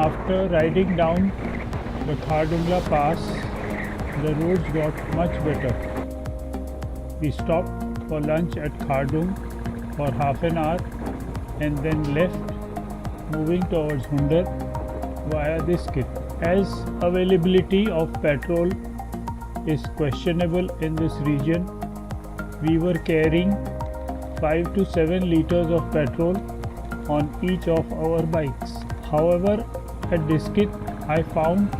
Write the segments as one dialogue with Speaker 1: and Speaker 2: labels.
Speaker 1: After riding down the Khardungla Pass, the roads got much better. We stopped for lunch at Khardung for half an hour and then left, moving towards Hunder via Diskit. As availability of petrol is questionable in this region, we were carrying 5 to 7 liters of petrol on each of our bikes. However, at Diskit, I found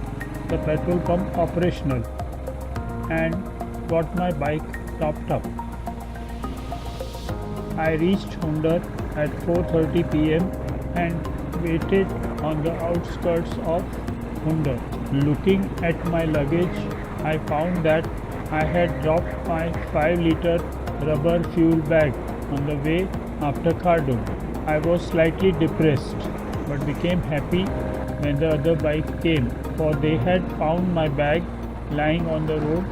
Speaker 1: the petrol pump operational and got my bike topped up. I reached Hunder at 4:30 p.m. and waited on the outskirts of Hunder. Looking at my luggage, I found that I had dropped my 5-liter rubber fuel bag on the way after Khardung. I was slightly depressed but became happy when the other bike came, for they had found my bag lying on the road.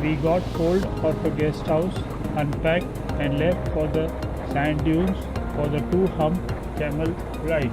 Speaker 1: We got hold of a guest house, unpacked and left for the sand dunes for the 2-hump camel ride.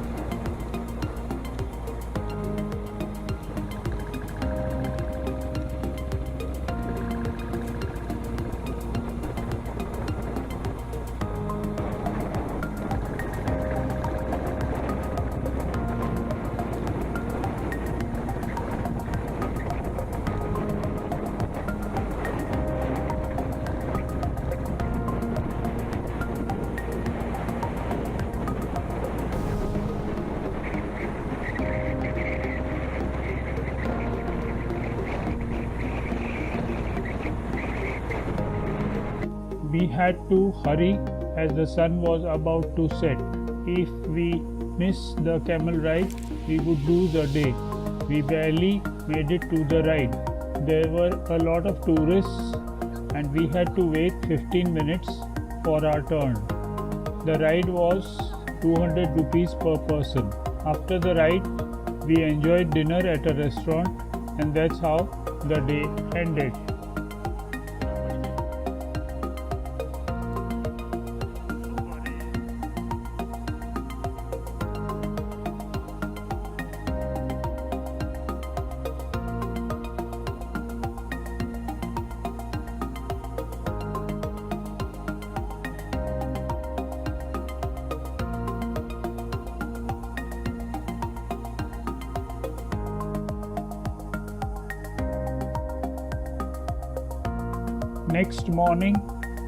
Speaker 1: We had to hurry as the sun was about to set. If we missed the camel ride, we would lose a day. We barely made it to the ride. There were a lot of tourists and we had to wait 15 minutes for our turn. The ride was 200 rupees per person. After the ride, we enjoyed dinner at a restaurant and that's how the day ended. Next morning,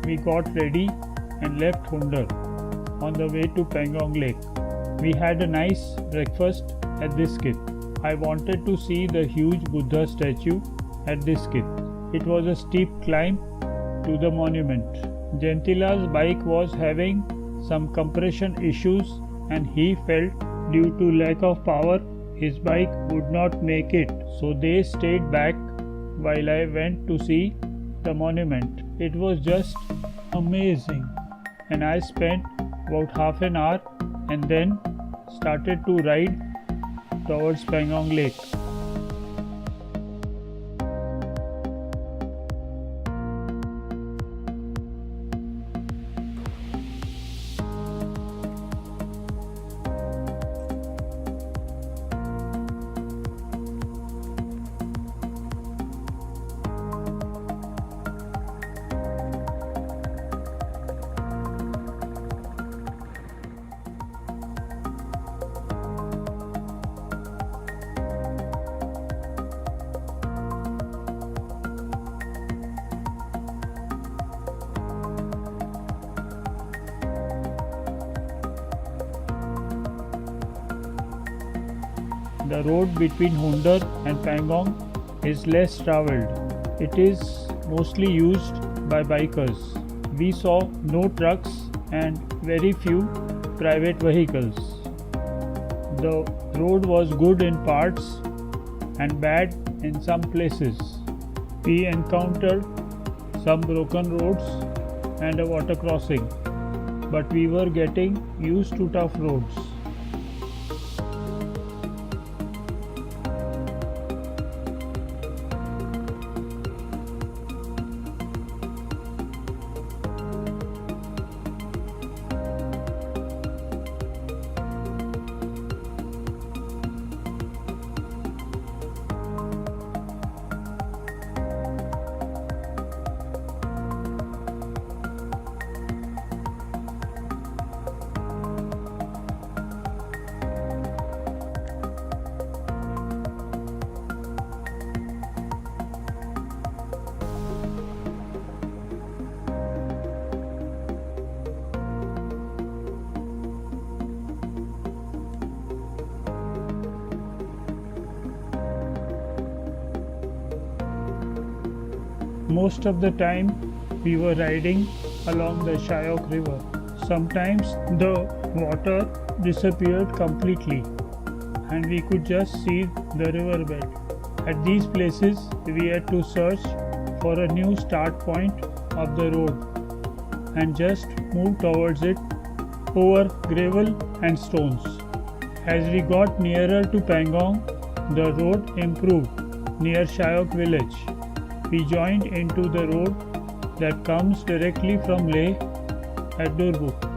Speaker 1: we got ready and left Hunder on the way to Pangong Lake. We had a nice breakfast at Diskit. I wanted to see the huge Buddha statue at Diskit. It was a steep climb to the monument. Gentila's bike was having some compression issues and he felt due to lack of power his bike would not make it, so they stayed back while I went to see the monument. It was just amazing and I spent about half an hour and then started to ride towards Pangong Lake. The road between Hunder and Pangong is less travelled. It is mostly used by bikers. We saw no trucks and very few private vehicles. The road was good in parts and bad in some places. We encountered some broken roads and a water crossing, but we were getting used to tough roads. Most of the time we were riding along the Shyok River. Sometimes the water disappeared completely and we could just see the riverbed. At these places we had to search for a new start point of the road and just move towards it over gravel and stones. As we got nearer to Pangong, the road improved near Shyok village. We joined into the road that comes directly from Leh at Durbuk.